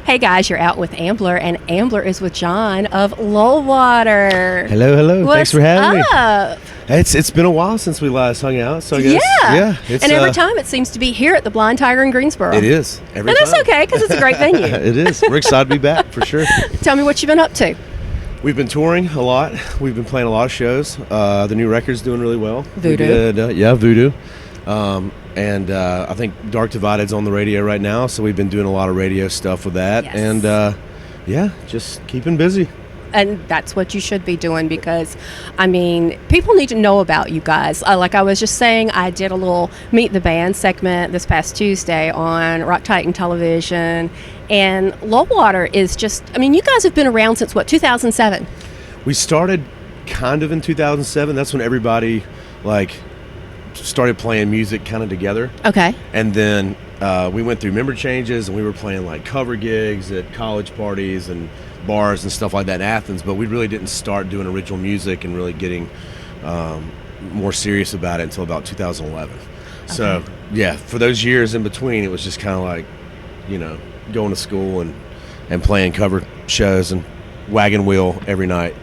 Hey guys, you're out with Ambler, and Ambler is with John of Lullwater. Hello. What's Thanks for having up? me. It's been a while since we last hung out, so I guess it's, and every time it seems to be here at the Blind Tiger in Greensboro. it is. Every And time. that's okay because it's a great venue. It is. We're excited to be back for sure. Tell me what you've been up to. We've been touring a lot. We've been playing a lot of shows. The new record's doing really well. Voodoo. We did, Voodoo. And I think Dark Divided's on the radio right now, so we've been doing a lot of radio stuff with that. Yes. And just keeping busy. And that's what you should be doing because, I mean, people need to know about you guys. Like I was just saying, I did a little Meet the Band segment this past Tuesday on Rock Titan Television. And Lullwater is just, I mean, you guys have been around since, 2007? We started kind of in 2007. That's when everybody, started playing music kind of together. Okay. And then we went through member changes, and we were playing cover gigs at college parties and bars and stuff like that in Athens, but we really didn't start doing original music and really getting more serious about it until about 2011. Okay. So yeah, for those years in between, it was just kind of going to school and playing cover shows and wagon wheel every night,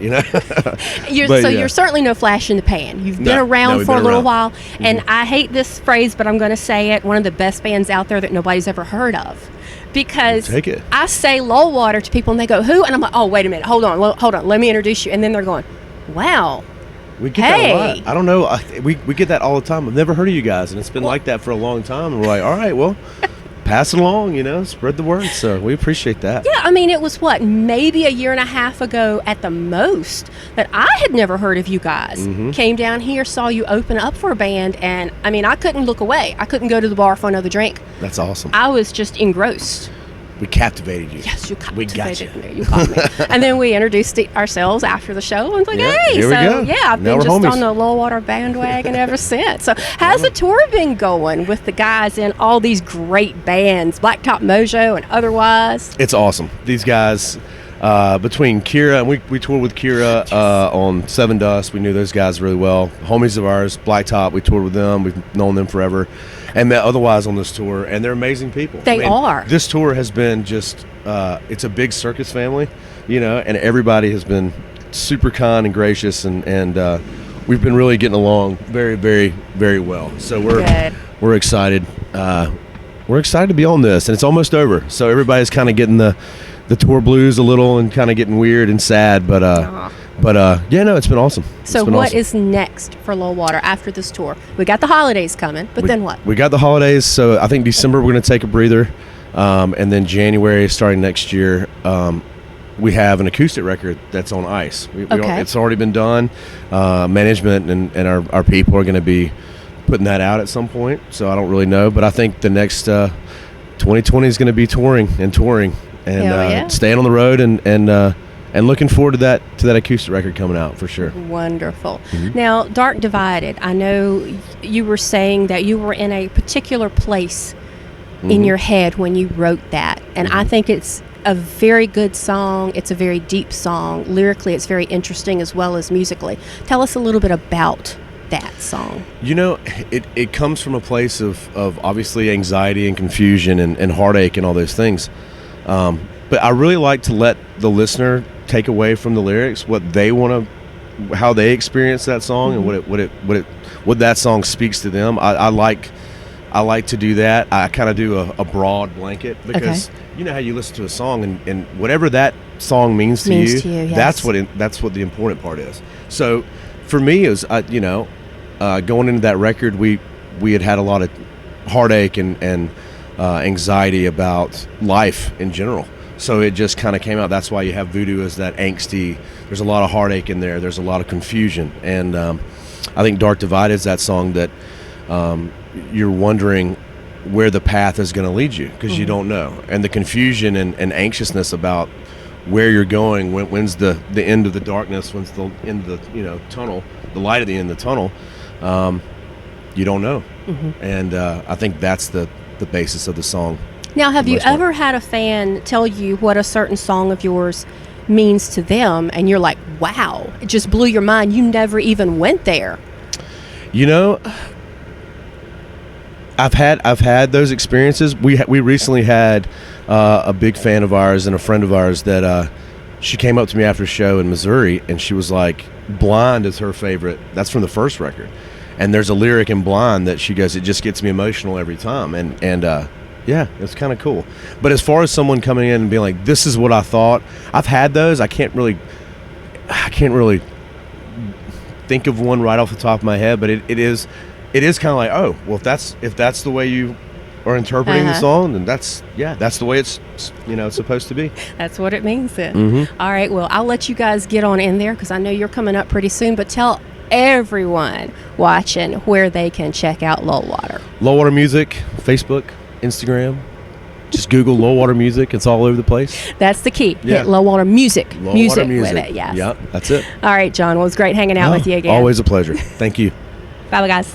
You're certainly no flash in the pan. You've been around for a little while, and I hate this phrase, but I'm going to say it, one of the best bands out there that nobody's ever heard of. Because I say Lullwater to people and they go, who? And I'm like, oh, wait a minute, hold on, let me introduce you. And then they're going, wow. We get that a lot. I don't know, we get that all the time. I've never heard of you guys, and it's been like that for a long time. And we're like, all right, well, pass it along, spread the word. So we appreciate that. Yeah, I mean, it was maybe a year and a half ago at the most that I had never heard of you guys. Mm-hmm. Came down here, saw you open up for a band, and I mean, I couldn't look away. I couldn't go to the bar for another drink. That's awesome. I was just engrossed. We captivated you. Yes, you captivated we got me. You caught me. And then we introduced ourselves after the show. And was like, hey. Here we go. Yeah, I've been just on the Lullwater bandwagon ever since. So how's the tour been going with the guys in all these great bands, Blacktop Mojo and otherwise? It's awesome. These guys, between Kira, and we toured with Kira on Seven Dust. We knew those guys really well. Homies of ours, Blacktop, we toured with them. We've known them forever. And met otherwise on this tour, and they're amazing people. They are. This tour has been just, it's a big circus family, and everybody has been super kind and gracious, and we've been really getting along very, very, very well. So we're excited. We're excited to be on this, and it's almost over. So everybody's kind of getting the tour blues a little and kind of getting weird and sad, but it's been awesome. So what is next for Lullwater after this tour? We got the holidays coming, but then what? We got the holidays, so I think December we're going to take a breather, and then January, starting next year, we have an acoustic record that's on ice. It's already been done. Management and our people are going to be putting that out at some point, so I don't really know, but I think the next 2020 is going to be touring and staying on the road and looking forward to that acoustic record coming out for sure. Wonderful. Mm-hmm. Now, Dark Divided, I know you were saying that you were in a particular place in your head when you wrote that. And I think it's a very good song. It's a very deep song. Lyrically, it's very interesting as well as musically. Tell us a little bit about that song. It comes from a place of obviously anxiety and confusion and heartache and all those things. But I really like to let the listener take away from the lyrics what they want to, how they experience that song, and what that song speaks to them. I like to do that. I kind of do a broad blanket because you know how you listen to a song and whatever that song means to you, yes. that's what the important part is. So for me, it was going into that record, we had a lot of heartache and anxiety about life in general. So it just kind of came out. That's why you have Voodoo as that angsty. There's a lot of heartache in there. There's a lot of confusion. And I think Dark Divide is that song that you're wondering where the path is going to lead you because you don't know. And the confusion and anxiousness about where you're going, when's the end of the darkness, when's the end of the tunnel, the light at the end of the tunnel, you don't know. Mm-hmm. And I think that's the basis of the song. Now, have you ever had a fan tell you what a certain song of yours means to them, and you're like, wow, it just blew your mind, you never even went there? I've had those experiences. We recently had a big fan of ours and a friend of ours that she came up to me after a show in Missouri, and she was like, Blind is her favorite. That's from the first record. And there's a lyric in Blind that she goes, it just gets me emotional every time. And yeah, it's kind of cool. But as far as someone coming in and being like, this is what I thought, I've had those. I can't really think of one right off the top of my head, but it is kind of like, oh, well, if that's the way you are interpreting the song, then that's the way it's supposed to be. That's what it means then. Mm-hmm. All right, well, I'll let you guys get on in there because I know you're coming up pretty soon, but tell everyone watching where they can check out Lullwater. Lullwater Music, Facebook, Instagram. Just Google Lullwater Music. It's all over the place. That's the key. Yeah. Hit Lullwater Music. Lullwater Music Music with it, yes. Yep, that's it. All right, John. Well, it was great hanging out with you again. Always a pleasure. Thank you. Bye, guys.